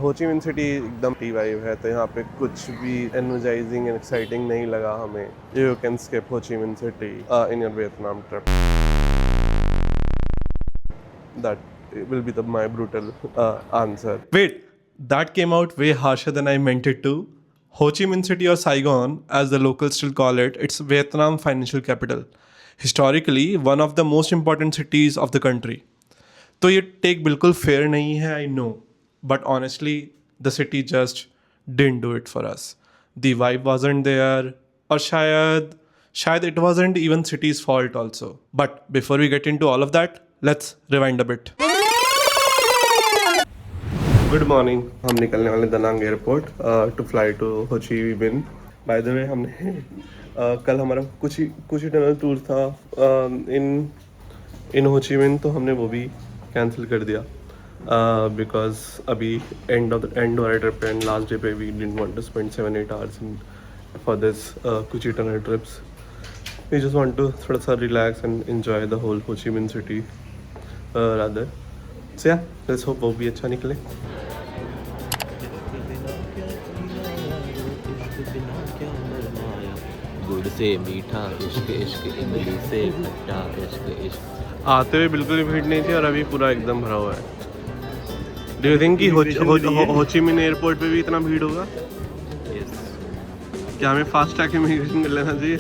Ho Chi Minh city एकदम T vibe है, तो यहाँ पे कुछ भी एनर्जाइजिंग एंड एक्साइटिंग नहीं लगा हमें. You can skip Ho Chi Minh city in your Vietnam trip. That will be the my brutal answer. Wait, that came out way harsher than I meant it to. Ho Chi Minh City or Saigon, as the locals still call it, it's Vietnam financial capital. Historically, one of the most important cities of the country. तो ये take बिल्कुल fair नहीं है, I know, but honestly the city just didn't do it for us. The vibe wasn't there, और शायद it wasn't even city's fault also. But before we get into all of that, let's rewind a bit. Good morning. हम निकलने वाले Da Nang airport to fly to Ho Chi मिन. By the way, हमने कल हमारा कुछ ही टनल टूर था इन हो ची मिन, तो हमने वो भी कैंसिल कर दिया बिकॉज अभी एंड हो रहा है ट्रिप पे, एंड लास्ट डे पे we didn't want to spend 7-8 hours in for this कुछ ही tunnel trips. We just want to थोड़ा सा relax and enjoy the whole Ho Chi Minh City rather. सो या, लेट्स होप वो भी अच्छा निकले. गुड़ से मीठा इश्क इश्क इमली से खट्टा इश्क इश्क. आते हुए बिल्कुल भी भीड़ नहीं थी और अभी पूरा एकदम भरा हुआ है. डू यू थिंक कि हो ची मिन एयरपोर्ट पे भी इतना भीड़ होगा? क्या हमें फास्ट ट्रैक इमिग्रेशन कर लेना चाहिए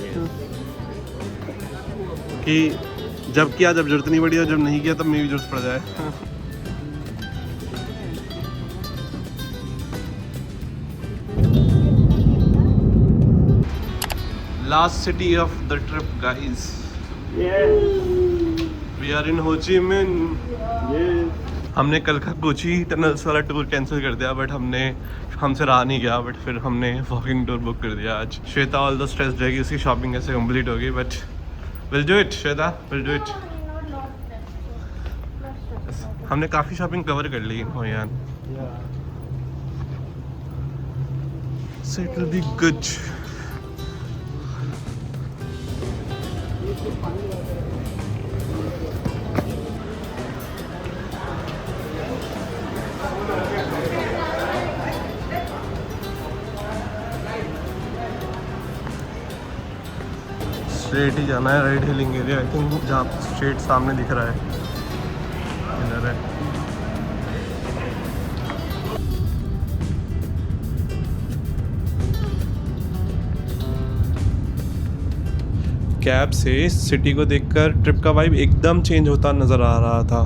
कि जब किया जब जरूरत नहीं पड़ी और जब नहीं किया तब में भी जरूरत पड़ जाए. Last city of the trip, guys. We are in Ho Chi Minh. हमने कल का कोची टनल्स वाला टूर कैंसिल कर दिया, बट हमसे रहा नहीं गया. बट फिर हमने वॉकिंग टूर बुक कर दिया आज. श्वेता ऑल द स्ट्रेस रहेगी, उसकी शॉपिंग कैसे कंप्लीट होगी, but will do it. Shweta will do it. हमने काफ़ी शॉपिंग कवर कर ली in Hoi An, so it will be good. Straight ही जाना है, right healing area I think, जहाँ स्ट्रेट सामने दिख रहा है इधर है. कैब से सिटी को देखकर ट्रिप का वाइब एकदम चेंज होता नज़र आ रहा था.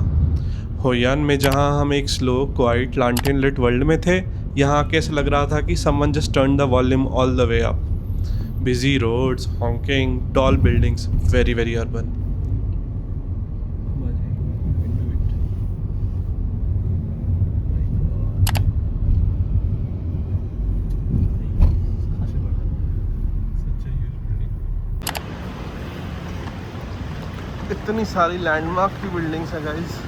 होयान में जहाँ हम एक slow quite lantern lit world में थे, यहाँ आके ऐसा लग रहा था कि someone just turn the volume all the way up. Busy roads, honking, tall buildings, very very urban. इतनी सारी लैंडमार्क की बिल्डिंग्स है गाइस.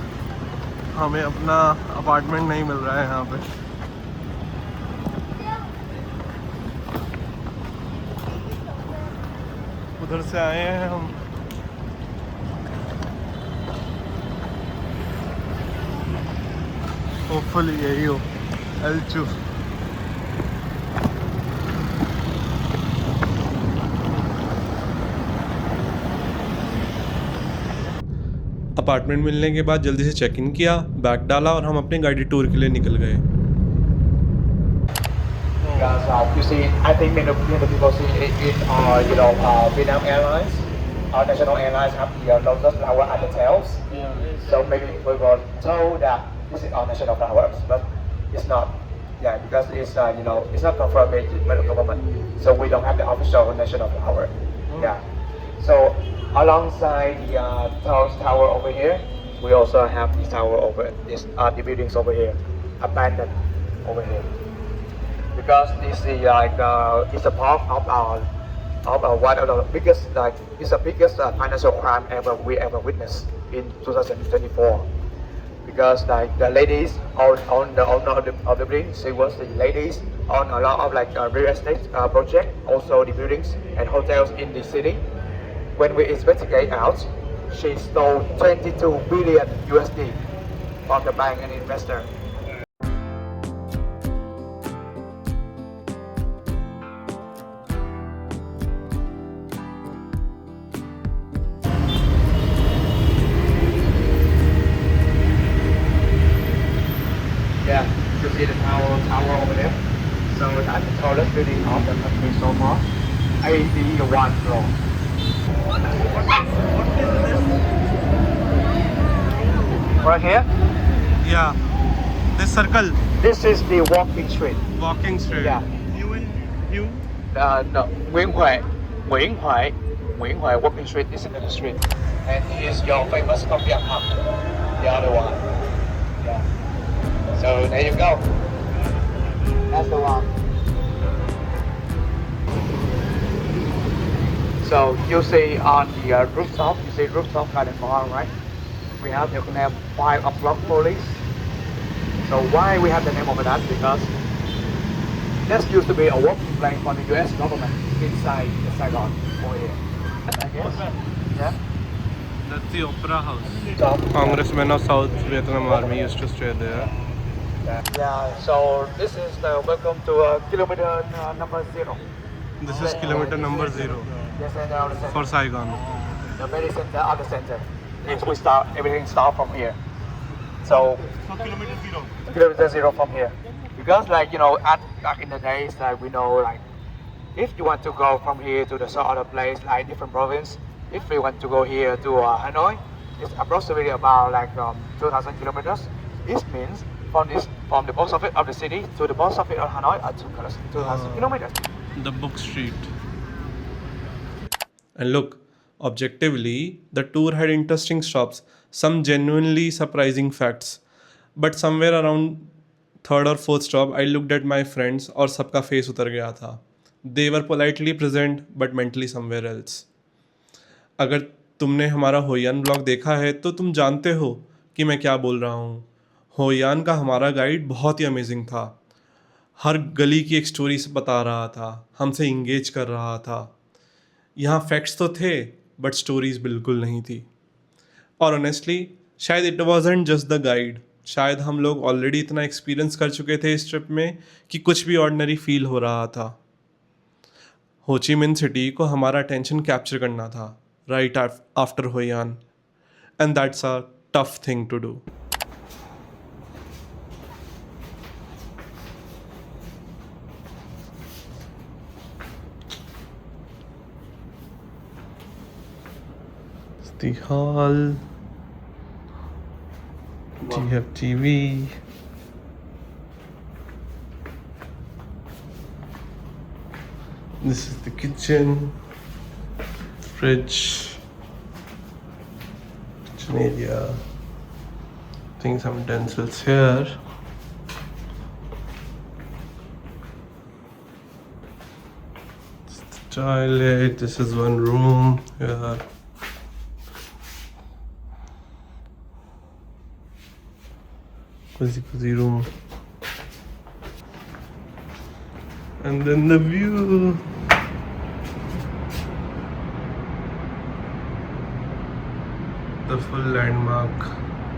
हमें अपना अपार्टमेंट नहीं मिल रहा है यहाँ पे. उधर से आए हैं हम. होपफुली यही हो एल्चू. अपार्टमेंट मिलने के बाद जल्दी से चेक इन किया, बैग डाला और हम अपने गाइडेड टूर के लिए निकल गए. Because you see, I think many people see it in Vietnam Airlines. Our national airlines have the Lotus Flower at the tails. So maybe we were told that this is our national flowers, but it's not. Yeah, because it's it's not confirmed by the government. So we don't have the official national flower. Yeah. So alongside the tower over here, we also have this tower over this the buildings over here, abandoned over here. Because this is it's a part of one of the biggest it's the biggest financial crime we ever witnessed in 2024. Because the ladies on the owner of the building, she was the ladies on a lot of real estate project, also the buildings and hotels in the city. When we investigate out, she stole 22 billion USD from the bank and investor. You see the tower over there. So that's the tallest building of the country so far. 81 floor. Right here, Yeah. This circle. this is the walking street. Walking straight. Yeah. No, Nguyễn Huệ walking street is another street. And here's your famous Công Viên Hub, the other one. Yeah. So there you go. That's the one. So you see on the rooftop, you see rooftop garden bar, right? We have the name 5 o'clock police. So why we have the name of that? Because this used to be a working place for the U.S. government inside the Saigon over here. I guess. Yeah. That's the Opera House. Top. Congressmen of South Vietnam Army used to stay there. Yeah. So this is the welcome to kilometer number 0. This is kilometer number 0 Yes, and the center. for Saigon. The very center of the center. Yes, we start everything start from here. So kilometer 0 from here. Because like back in the days, like we know, like if you want to go from here to the some other place, like different province, if we want to go here to Hanoi, it's approximately about like 2,000 kilometers. This means from the post office of the city to the post office of Hanoi are 2,000 kilometers. The book street. And look, objectively, the tour had interesting stops, some genuinely surprising facts. But somewhere around third or fourth stop, I looked at my friends और सबका face उतर गया था. They were politely present but mentally somewhere else. अगर तुमने हमारा Hoi An blog देखा है तो तुम जानते हो कि मैं क्या बोल रहा हूँ. होयान का हमारा गाइड बहुत ही अमेजिंग था. हर गली की एक स्टोरी से बता रहा था, हमसे इंगेज कर रहा था. यहाँ फैक्ट्स तो थे बट स्टोरीज बिल्कुल नहीं थी. और ऑनेस्टली शायद it wasn't just the guide, शायद हम लोग ऑलरेडी इतना एक्सपीरियंस कर चुके थे इस ट्रिप में कि कुछ भी ऑर्डिनरी फील हो रहा था. हो ची मिन सिटी को हमारा अटेंशन कैप्चर करना था right after Hoi An, and that's a tough thing to do. The hall. Do you have TV? This is the kitchen, fridge, kitchen area. I think some utensils here. This is the toilet. This is one room here. Cozy room. And then the view. The full landmark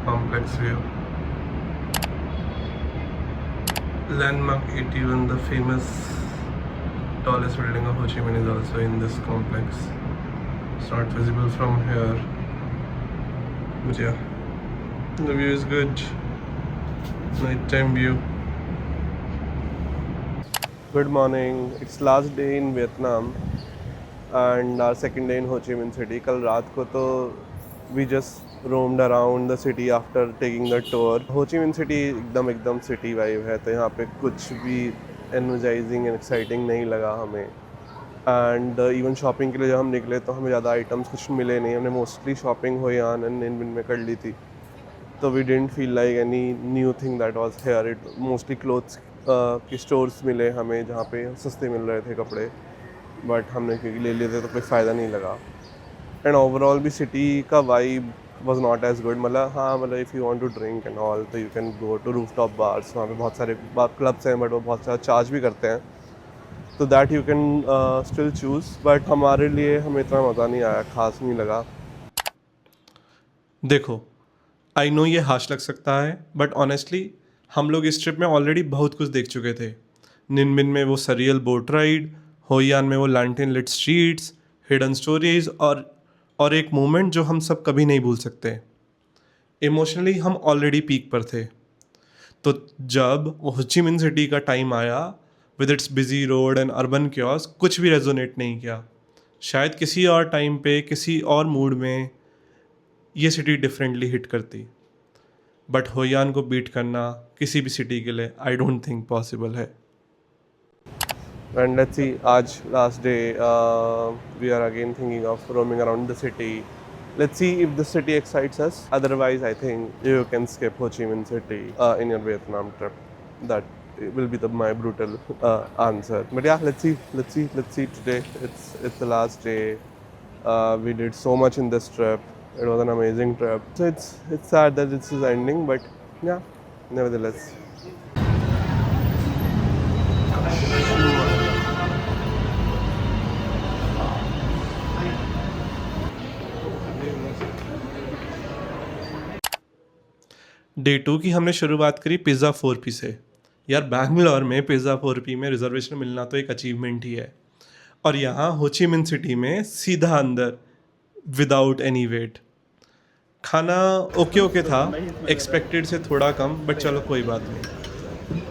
complex view. Landmark 81, the famous tallest building of Ho Chi Minh, is also in this complex. It's not visible from here. But yeah, the view is good. Nighttime view. Good morning. It's last day in Vietnam and our second day in Ho Chi Minh City. कल रात को तो we just roamed around the city after taking the tour. Ho Chi Minh City एकदम city vibe है, तो यहाँ पे कुछ भी energizing and exciting नहीं लगा हमें. And even shopping के लिए जब हम निकले तो हमें ज़्यादा items कुछ मिले नहीं. हमने mostly shopping होयान एंड निन बिन में कर ली थी. तो we didn't feel like any new thing that was here. It mostly clothes के stores मिले हमें जहाँ पे सस्ते मिल रहे थे कपड़े, बट हमने क्योंकि ले लिए थे तो कोई फ़ायदा नहीं लगा. एंड ओवरऑल भी सिटी का vibe was not as good. मतलब हाँ, मतलब if you want to drink and all तो you can go to rooftop bars. वहाँ पे बहुत सारे क्लब्स हैं बट वो बहुत सारा चार्ज भी करते हैं, तो that you can still choose. But हमारे लिए हमें इतना मज़ा नहीं आया, खास नहीं लगा. देखो, आई नो ये हाश लग सकता है बट ऑनेस्टली हम लोग इस ट्रिप में ऑलरेडी बहुत कुछ देख चुके थे. निन बिन में वो सरियल बोट राइड, होयान में वो lantern lit streets, hidden stories और एक मोमेंट जो हम सब कभी नहीं भूल सकते. इमोशनली हम ऑलरेडी पीक पर थे. तो जब होची मिन सिटी का टाइम आया with its busy road and urban chaos, कुछ भी रेजोनेट नहीं किया। शायद किसी और टाइम पे किसी और मूड में ये सिटी डिफरेंटली हिट करती, बट होयान को बीट करना किसी भी सिटी के लिए आई डोंट थिंक पॉसिबल है। And let's see, आज last day, we are again thinking of roaming around the city. Let's see if the city excites us. Otherwise, I think you can skip Ho Chi Minh City in your Vietnam trip. That will be my brutal answer. But yeah, let's see today. It's the last day. We did so much in this trip. It was an amazing trip. So it's sad that this is ending, but yeah, nevertheless. Day 2 की हमने शुरुआत करी pizza 4P से। यार बैंगलोर में pizza 4P में reservation मिलना तो एक अचीवमेंट ही है, और यहाँ हो ची मिन सिटी में सीधा अंदर विदाउट एनी वेट। खाना ओके था, एक्सपेक्टेड से थोड़ा कम, बट चलो कोई बात नहीं।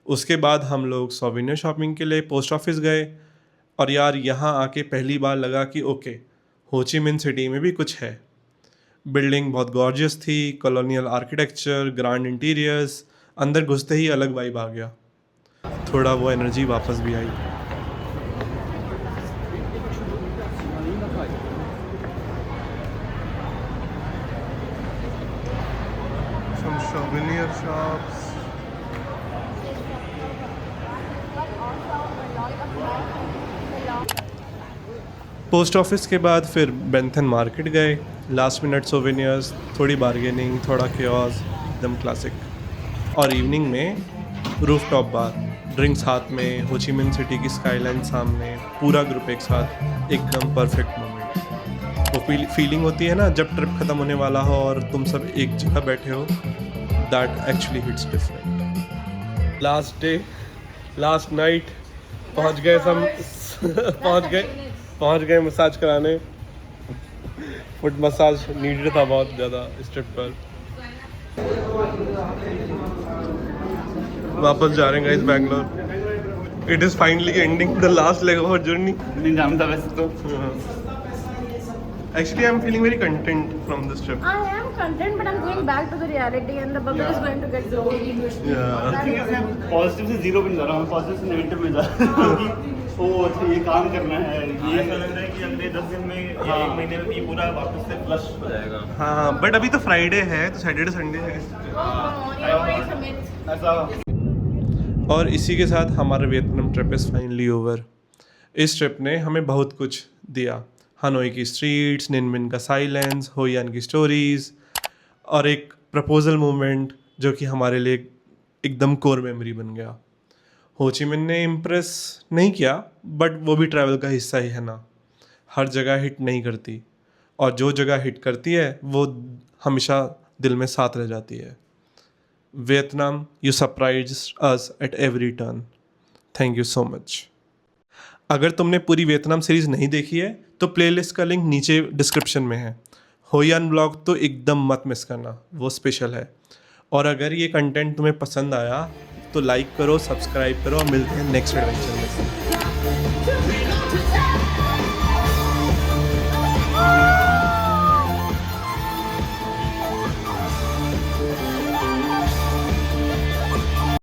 उसके बाद हम लोग सोवेनियर शॉपिंग के लिए पोस्ट ऑफिस गए, और यार यहाँ आके पहली बार लगा कि ओके, हो ची मिन सिटी में भी कुछ है। बिल्डिंग बहुत गॉर्जियस थी, कॉलोनियल आर्किटेक्चर, ग्रैंड इंटीरियर्स, अंदर घुसते ही अलग वाइब आ गया। थोड़ा वो एनर्जी वापस भी आई। Some souvenir shops. Post office के बाद फिर बेंथन मार्केट गए, लास्ट मिनट सोवेनियर्स, थोड़ी बार्गेनिंग, थोड़ा क्योस, एकदम क्लासिक। और इवनिंग में रूफ टॉप बार, ड्रिंक्स हाथ में, हो ची मिन सिटी की स्काईलाइन सामने, पूरा ग्रुप एक साथ, एकदम परफेक्ट मोमेंट। वो फीलिंग होती है ना जब ट्रिप ख़त्म होने वाला हो और तुम सब एक जगह बैठे हो, that actually hits different. Last day, last night, पहुंच गए मसाज कराने। फुट मसाज नीडेड था बहुत ज़्यादा इस ट्रिप पर। वापस जा रहे हैं guys Bangalore. It is finally ending the last leg of our journey. नहीं जानता वैसे तो। Actually, I'm feeling very content from this trip. I am content, but I'm going back to the reality, and the bubble is going to get blown. Yeah. Positive से zero पे नहीं जा रहा हूँ, पॉजिटिव से नेगेटिव में जा रहा हूँ कि ओ अच्छा ये काम करना है, ये ऐसा लग रहा है कि अगले 10 दिन में या 1 महीने में ये पूरा वापस से फ्लश हो जाएगा। हाँ, बट अभी तो फ्राइडे है, तो सैटरडे संडे है। ऐसा। और इसी के साथ हमारा Vietnam trip is finally over. इस ट्रिप ने हमें बहुत कुछ दिया। हनोई की स्ट्रीट्स, निनमिन का साइलेंस, होयान की स्टोरीज़, और एक प्रपोजल मूवमेंट जो कि हमारे लिए एकदम कोर मेमोरी बन गया। हो ची मिन ने इम्प्रेस नहीं किया, बट वो भी ट्रैवल का हिस्सा ही है ना। हर जगह हिट नहीं करती, और जो जगह हिट करती है वो हमेशा दिल में साथ रह जाती है। Vietnam, you surprise us at every turn. Thank you so much. अगर तुमने पूरी वियतनाम सीरीज़ नहीं देखी है तो प्लेलिस्ट का लिंक नीचे डिस्क्रिप्शन में है। होयान ब्लॉग तो एकदम मत मिस करना, वो स्पेशल है। और अगर ये कंटेंट तुम्हें पसंद आया तो लाइक करो, सब्सक्राइब करो, और मिलते हैं नेक्स्ट एडवेंचर में।